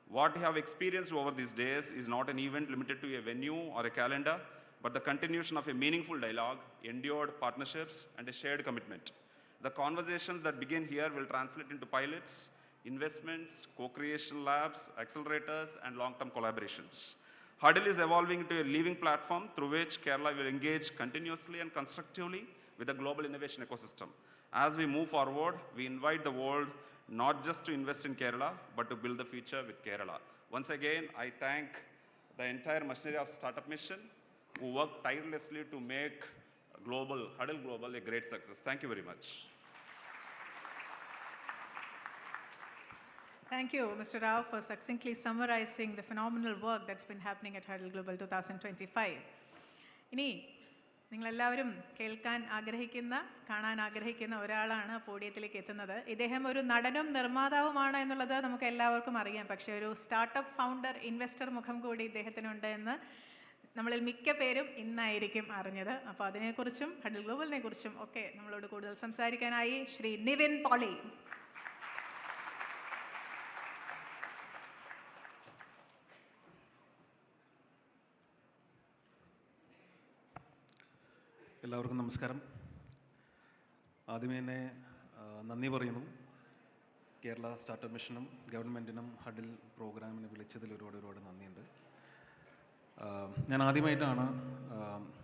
What we have experienced over these days is not an event limited to a venue or a calendar, but the continuation of a meaningful dialogue, endured partnerships, and a shared commitment. The conversations that begin here will translate into pilots, investments, co-creation labs, accelerators, and long-term collaborations. Huddle is evolving into a living platform through which Kerala will engage continuously and constructively with the global innovation ecosystem. As we move forward, we invite the world not just to invest in Kerala, but to build the future with Kerala. Once again, I thank the entire machinery of Startup Mission who work tirelessly to make Huddle Global a great success. Thank you very much. Thank you, Mr. Rao, for succinctly summarizing the phenomenal work that's been happening at Huddle Global 2025. ഇനി നിങ്ങളെല്ലാവരും കേൾക്കാൻ ആഗ്രഹിക്കുന്ന, കാണാൻ ആഗ്രഹിക്കുന്ന ഒരാളാണ് പോഡിയത്തിലേക്ക് എത്തുന്നത്. ഇദ്ദേഹം ഒരു നടനും നിർമ്മാതാവുമാണ് എന്നുള്ളത് നമുക്ക് എല്ലാവർക്കും അറിയാം. പക്ഷേ ഒരു സ്റ്റാർട്ടപ്പ് ഫൗണ്ടർ, ഇൻവെസ്റ്റർ മുഖം കൂടി ഇദ്ദേഹത്തിനുണ്ട് എന്ന് നമ്മളിൽ മിക്ക പേരും ഇന്നായിരിക്കും അറിഞ്ഞത്. അപ്പോൾ അതിനെക്കുറിച്ചും ഹഡിൽ ഗ്ലോബലിനെ കുറിച്ചും ഒക്കെ നമ്മളോട് കൂടുതൽ സംസാരിക്കാനായി ശ്രീ നിവിൻ പോളി. എല്ലാവർക്കും നമസ്കാരം. ആദ്യമേ തന്നെ നന്ദി പറയുന്നു. കേരള സ്റ്റാർട്ടപ്പ് മിഷനും ഗവൺമെൻറ്റിനും ഹഡിൽ പ്രോഗ്രാമിന് വിളിച്ചതിൽ ഒരുപാട് നന്ദിയുണ്ട്. ഞാൻ ആദ്യമായിട്ടാണ്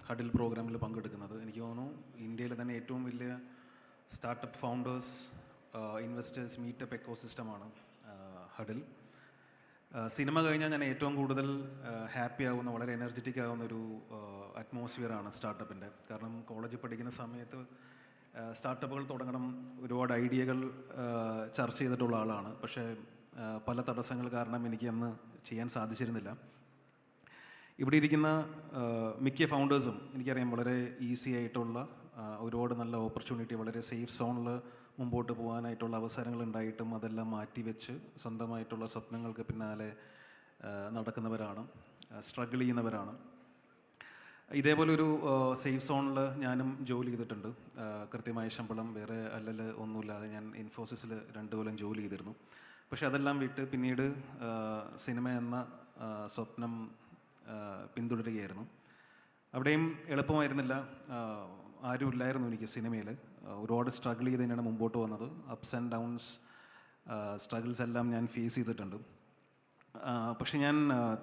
ഹഡിൽ പ്രോഗ്രാമിൽ പങ്കെടുക്കുന്നത്. എനിക്ക് തോന്നുന്നു ഇന്ത്യയിലെ തന്നെ ഏറ്റവും വലിയ സ്റ്റാർട്ടപ്പ് ഫൗണ്ടേഴ്സ്, ഇൻവെസ്റ്റേഴ്സ് മീറ്റപ്പ് എക്കോസിസ്റ്റമാണ് ഹഡിൽ. സിനിമ കഴിഞ്ഞാൽ ഞാൻ ഏറ്റവും കൂടുതൽ ഹാപ്പി ആകുന്ന, വളരെ എനർജറ്റിക് ആകുന്ന ഒരു അറ്റ്മോസ്ഫിയറാണ് സ്റ്റാർട്ടപ്പിൻ്റെ. കാരണം കോളേജിൽ പഠിക്കുന്ന സമയത്ത് സ്റ്റാർട്ടപ്പുകൾ തുടങ്ങണം, ഒരുപാട് ഐഡിയകൾ ചർച്ച ചെയ്തിട്ടുള്ള ആളാണ്. പക്ഷേ പല തടസ്സങ്ങൾ കാരണം എനിക്ക് അന്ന് ചെയ്യാൻ സാധിച്ചിരുന്നില്ല. ഇവിടെ ഇരിക്കുന്ന മിക്ക ഫൗണ്ടേഴ്സും എനിക്കറിയാം വളരെ ഈസി ആയിട്ടുള്ള ഒരുപാട് നല്ല ഓപ്പർച്യൂണിറ്റി, വളരെ സേഫ് സോണിൽ മുമ്പോട്ട് പോകാനായിട്ടുള്ള അവസരങ്ങൾ ഉണ്ടായിട്ടും അതെല്ലാം മാറ്റിവെച്ച് സ്വന്തമായിട്ടുള്ള സ്വപ്നങ്ങൾക്ക് പിന്നാലെ നടക്കുന്നവരാണ്, സ്ട്രഗിൾ ചെയ്യുന്നവരാണ്. ഇതേപോലൊരു സേഫ് സോണിൽ ഞാനും ജോലി ചെയ്തിട്ടുണ്ട്. കൃത്യമായ ശമ്പളം, വേറെ ഒന്നുമില്ലാതെ ഞാൻ ഇൻഫോസിസിൽ 2 കൊല്ലം ജോലി ചെയ്തിരുന്നു. പക്ഷെ അതെല്ലാം വിട്ട് പിന്നീട് സിനിമ എന്ന സ്വപ്നം പിന്തുടരുകയായിരുന്നു. അവിടെയും എളുപ്പമായിരുന്നില്ല, ആരും ഇല്ലായിരുന്നു എനിക്ക് സിനിമയിൽ. ഒരുപാട് സ്ട്രഗിൾ ചെയ്ത് തന്നെയാണ് മുമ്പോട്ട് വന്നത്. അപ്സ് ആൻഡ് ഡൗൺസ്, സ്ട്രഗിൾസ് എല്ലാം ഞാൻ ഫേസ് ചെയ്തിട്ടുണ്ട്. പക്ഷെ ഞാൻ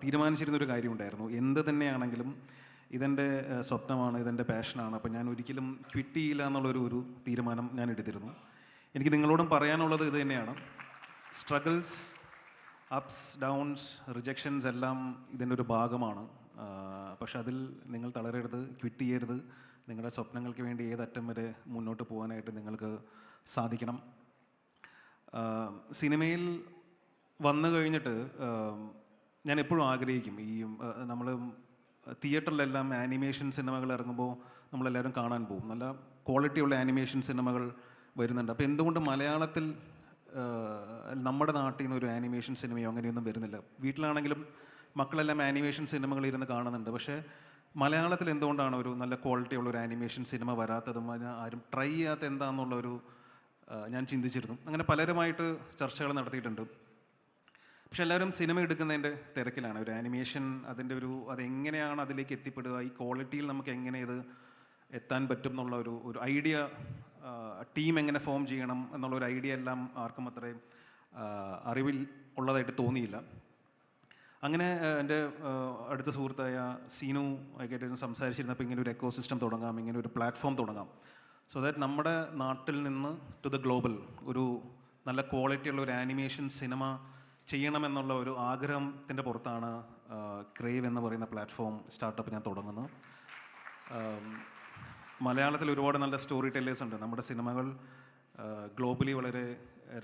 തീരുമാനിച്ചിരുന്നൊരു കാര്യമുണ്ടായിരുന്നു, എന്ത് തന്നെയാണെങ്കിലും ഇതെൻ്റെ സ്വപ്നമാണ്, ഇതെൻ്റെ പാഷനാണ്. അപ്പോൾ ഞാൻ ഒരിക്കലും ക്വിറ്റ് ചെയ്യില്ല എന്നുള്ളൊരു തീരുമാനം ഞാൻ എടുത്തിരുന്നു. എനിക്ക് നിങ്ങളോടും പറയാനുള്ളത് ഇത് തന്നെയാണ്. സ്ട്രഗിൾസ്, അപ്സ്, ഡൗൺസ്, റിജക്ഷൻസ് എല്ലാം ഇതിൻ്റെ ഒരു ഭാഗമാണ്. പക്ഷെ അതിൽ നിങ്ങൾ തളരരുത്, ക്വിറ്റ് ചെയ്യരുത്. നിങ്ങളുടെ സ്വപ്നങ്ങൾക്ക് വേണ്ടി ഏതറ്റം വരെ മുന്നോട്ട് പോകാനായിട്ട് നിങ്ങൾക്ക് സാധിക്കണം. സിനിമയിൽ വന്നു കഴിഞ്ഞിട്ട് ഞാൻ എപ്പോഴും ആഗ്രഹിക്കും, ഈ നമ്മൾ തിയേറ്ററിലെല്ലാം ആനിമേഷൻ സിനിമകൾ ഇറങ്ങുമ്പോൾ നമ്മളെല്ലാവരും കാണാൻ പോകും. നല്ല ക്വാളിറ്റിയുള്ള ആനിമേഷൻ സിനിമകൾ വരുന്നുണ്ട്. അപ്പോൾ എന്തുകൊണ്ട് മലയാളത്തിൽ നമ്മുടെ നാട്ടിൽ നിന്ന് ഒരു ആനിമേഷൻ സിനിമയോ അങ്ങനെയൊന്നും വരുന്നില്ല? വീട്ടിലാണെങ്കിലും മക്കളെല്ലാം ആനിമേഷൻ സിനിമകൾ ഇരുന്ന് കാണുന്നുണ്ട്. പക്ഷേ മലയാളത്തിൽ എന്തുകൊണ്ടാണ് ഒരു നല്ല ക്വാളിറ്റി ഉള്ളൊരു ആനിമേഷൻ സിനിമ വരാത്തതും, അതിന് ആരും ട്രൈ ചെയ്യാത്ത എന്താണെന്നുള്ളൊരു ഞാൻ ചിന്തിച്ചിരുന്നു. അങ്ങനെ പലരുമായിട്ട് ചർച്ചകൾ നടത്തിയിട്ടുണ്ട്. പക്ഷെ എല്ലാവരും സിനിമ എടുക്കുന്നതിൻ്റെ തിരക്കിലാണ്. ഒരു ആനിമേഷൻ അതെങ്ങനെയാണ് അതിലേക്ക് എത്തിപ്പെടുക, ഈ ക്വാളിറ്റിയിൽ നമുക്ക് എങ്ങനെ ഇത് എത്താൻ പറ്റും എന്നുള്ള ഒരു ഐഡിയ, ടീം എങ്ങനെ ഫോം ചെയ്യണം എന്നുള്ളൊരു ഐഡിയ എല്ലാം ആർക്കും അത്രയും അറിവിൽ ഉള്ളതായിട്ട് തോന്നിയില്ല. അങ്ങനെ എൻ്റെ അടുത്ത സുഹൃത്തായ സീനു ആയിട്ട് സംസാരിച്ചിരുന്നപ്പോൾ ഇങ്ങനെ ഒരു എക്കോസിസ്റ്റം തുടങ്ങാം, ഇങ്ങനെ ഒരു പ്ലാറ്റ്ഫോം തുടങ്ങാം. സോ ദാറ്റ് നമ്മുടെ നാട്ടിൽ നിന്ന് ടു ദ ഗ്ലോബൽ ഒരു നല്ല ക്വാളിറ്റിയുള്ള ഒരു ആനിമേഷൻ സിനിമ ചെയ്യണമെന്നുള്ള ഒരു ആഗ്രഹത്തിൻ്റെ പുറത്താണ് ക്രേവ് എന്ന് പറയുന്ന പ്ലാറ്റ്ഫോം സ്റ്റാർട്ടപ്പ് ഞാൻ തുടങ്ങുന്നത്. മലയാളത്തിൽ ഒരുപാട് നല്ല സ്റ്റോറി ടെല്ലേഴ്സ് ഉണ്ട്. നമ്മുടെ സിനിമകൾ ഗ്ലോബലി വളരെ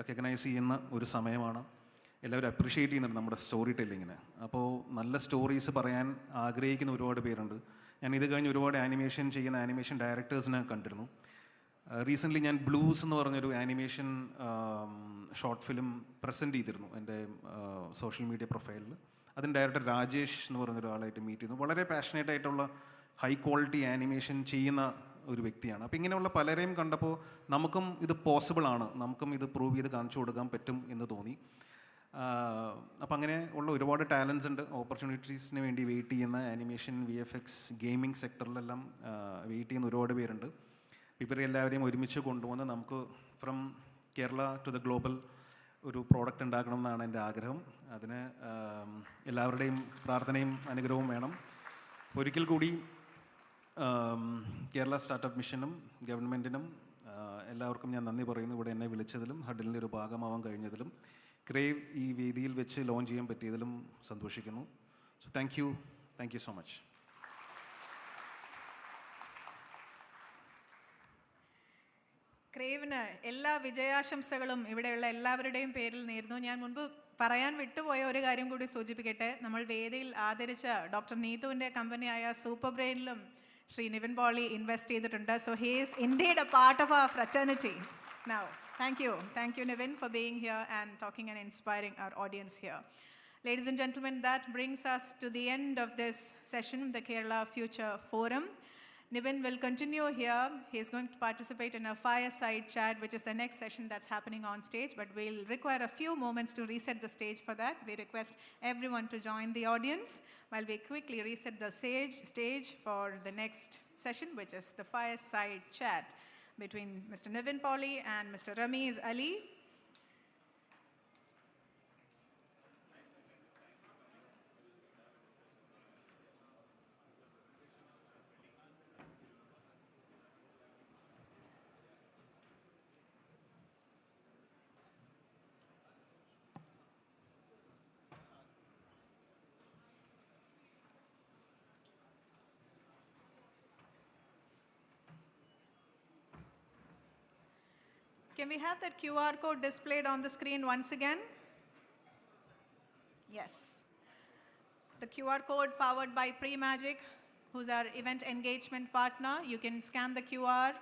റെക്കഗ്നൈസ് ചെയ്യുന്ന ഒരു സമയമാണ്. എല്ലാവരും അപ്രിഷ്യേറ്റ് ചെയ്യുന്നുണ്ട് നമ്മുടെ സ്റ്റോറി ടെല്ലിങ്ങിന്. അപ്പോൾ നല്ല സ്റ്റോറീസ് പറയാൻ ആഗ്രഹിക്കുന്ന ഒരുപാട് പേരുണ്ട്. ഞാൻ ഇത് കഴിഞ്ഞ് ഒരുപാട് ആനിമേഷൻ ചെയ്യുന്ന ആനിമേഷൻ ഡയറക്ടേഴ്സിനെ കണ്ടിരുന്നു. റീസെൻ്റ്ലി ഞാൻ ബ്ലൂസ് എന്ന് പറഞ്ഞൊരു ആനിമേഷൻ ഷോർട്ട് ഫിലിം പ്രസൻറ്റ് ചെയ്തിരുന്നു എൻ്റെ സോഷ്യൽ മീഡിയ പ്രൊഫൈലിൽ. അതിന് ഡയറക്ടർ രാജേഷ് എന്ന് പറഞ്ഞൊരാളായിട്ട് മീറ്റ് ചെയ്യുന്നു. വളരെ പാഷനേറ്റ് ആയിട്ടുള്ള ഹൈ ക്വാളിറ്റി ആനിമേഷൻ ചെയ്യുന്ന ഒരു വ്യക്തിയാണ്. അപ്പോൾ ഇങ്ങനെയുള്ള പലരെയും കണ്ടപ്പോൾ നമുക്കും ഇത് പോസിബിളാണ്, നമുക്കും ഇത് പ്രൂവ് ചെയ്ത് കാണിച്ചു കൊടുക്കാൻ പറ്റും എന്ന് തോന്നി. അപ്പം അങ്ങനെ ഉള്ള ഒരുപാട് ടാലൻസ് ഉണ്ട്. ഓപ്പർച്യൂണിറ്റീസിന് വേണ്ടി വെയിറ്റ് ചെയ്യുന്ന ആനിമേഷൻ, VFX, ഗെയിമിംഗ് സെക്ടറിലെല്ലാം വെയിറ്റ് ചെയ്യുന്ന ഒരുപാട് പേരുണ്ട്. ഇവരെ എല്ലാവരെയും ഒരുമിച്ച് കൊണ്ടുവന്ന് നമുക്ക് from Kerala to the global ഒരു പ്രോഡക്റ്റ് ഉണ്ടാക്കണം എന്നാണ് എൻ്റെ ആഗ്രഹം. അതിന് എല്ലാവരുടെയും പ്രാർത്ഥനയും അനുഗ്രഹവും വേണം. ഒരിക്കൽ കൂടി കേരള സ്റ്റാർട്ടപ്പ് മിഷനും ഗവൺമെൻറ്റിനും എല്ലാവർക്കും ഞാൻ നന്ദി പറയുന്നു. ഇവിടെ എന്നെ വിളിച്ചതിലും ഹഡിലിൻ്റെ ഒരു ഭാഗമാവാൻ കഴിഞ്ഞതിലും ക്രേവ് ഈ വേദിയിൽ വെച്ച് ലോഞ്ച് ചെയ്യാൻ പറ്റിയതിലും സന്തോഷിക്കുന്നു. So thank you so much. ക്രേവിന് എല്ലാ വിജയാശംസകളും ഇവിടെയുള്ള എല്ലാവരുടെയും പേരിൽ നേരുന്നു. ഞാൻ മുൻപ് പറയാൻ വിട്ടുപോയ ഒരു കാര്യം കൂടി സൂചിപ്പിക്കട്ടെ. നമ്മൾ വേദിയിൽ ആദരിച്ച ഡോക്ടർ നീതുവിൻ്റെ കമ്പനിയായ സൂപ്പർ ബ്രെയിനിലും ശ്രീ നിവിൻ പോളി ഇൻവെസ്റ്റ് ചെയ്തിട്ടുണ്ട്. So he is indeed a part of our fraternity now. Thank you Nivin for being here and talking and inspiring our audience here. Ladies and gentlemen, that brings us to the end of this session, the Kerala Future Forum. Nivin will continue here. He is going to participate in a fireside chat, which is the next session that's happening on stage, but we'll require a few moments to reset the stage for that. We request everyone to join the audience while we quickly reset the stage for the next session, which is the fireside chat between Mr. Nivin Pauli and Mr. Ramiz Ali. Can we have that QR code displayed on the screen once again? Yes. The QR code powered by PreMagic, who's our event engagement partner. You can scan the QR,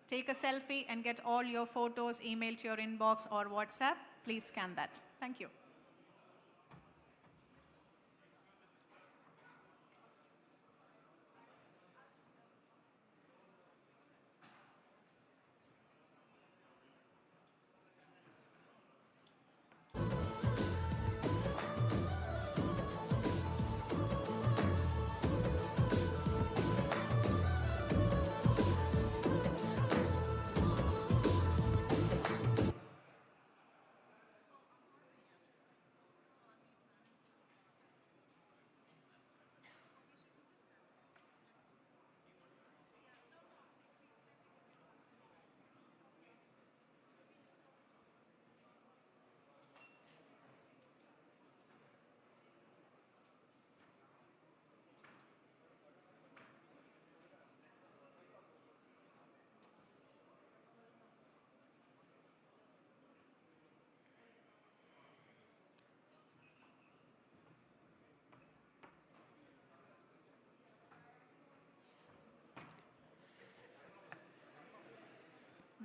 take a selfie, and get all your photos emailed to your inbox or WhatsApp. Please scan that. Thank you.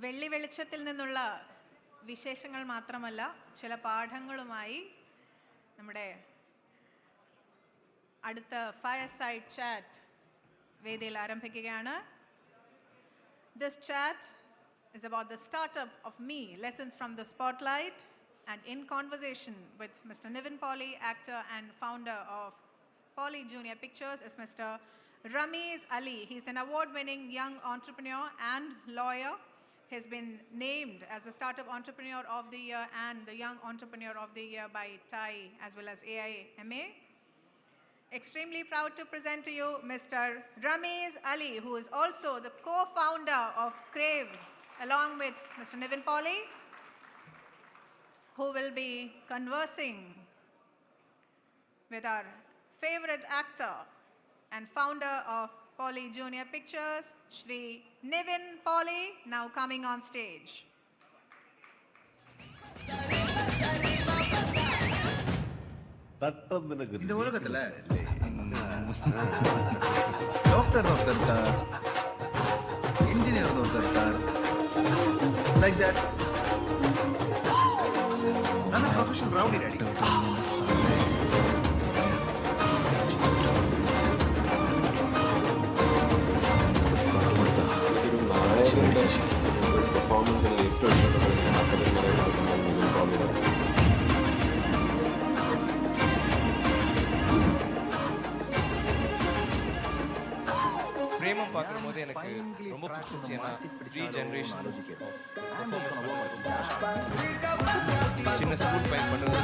വെള്ളി വെളിച്ചത്തിൽ നിന്നുള്ള വിശേഷങ്ങൾ മാത്രമല്ല, ചില പാഠങ്ങളുമായി നമ്മുടെ അടുത്ത ഫയർസൈഡ് chat വേദിയിൽ ആരംഭിക്കുകയാണ്. This chat is about the startup of me, lessons from the spotlight, and in conversation with Mr. Nivin Pauli, actor and founder of Pauli Junior Pictures, is Mr. Ramiz Ali. He's an award-winning young entrepreneur and lawyer. He's been named as the Startup Entrepreneur of the Year and the Young Entrepreneur of the Year by TIE as well as AIMA. Extremely proud to present to you Mr. Ramiz Ali, who is also the co-founder of Crave, along with Mr. Nivin Pauly, who will be conversing with our favorite actor and founder of Pauly Junior Pictures, Shri Nivin Pauly, now coming on stage. இந்த உலகத்துல doctor ஒருத்தர் இருக்கார், engineer ஒருத்தர் இருக்கார், like that. நான் professional rowdy daddy. பிரேமம் பார்க்கும்போது எனக்கு ரொம்ப பிடிச்சிருச்சு. ஏன்னா 3 generations சின்ன ஸ்கூல் பையன் பண்ணுறது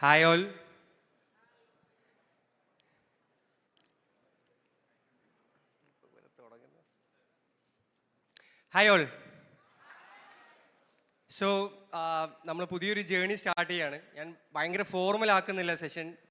Hi all. Hi all. So, നമ്മൾ പുതിയൊരു ജേർണി സ്റ്റാർട്ട് ചെയ്യാണ്. ഞാൻ ഭയങ്കര ഫോർമൽ ആക്കുന്നില്ല സെഷൻ.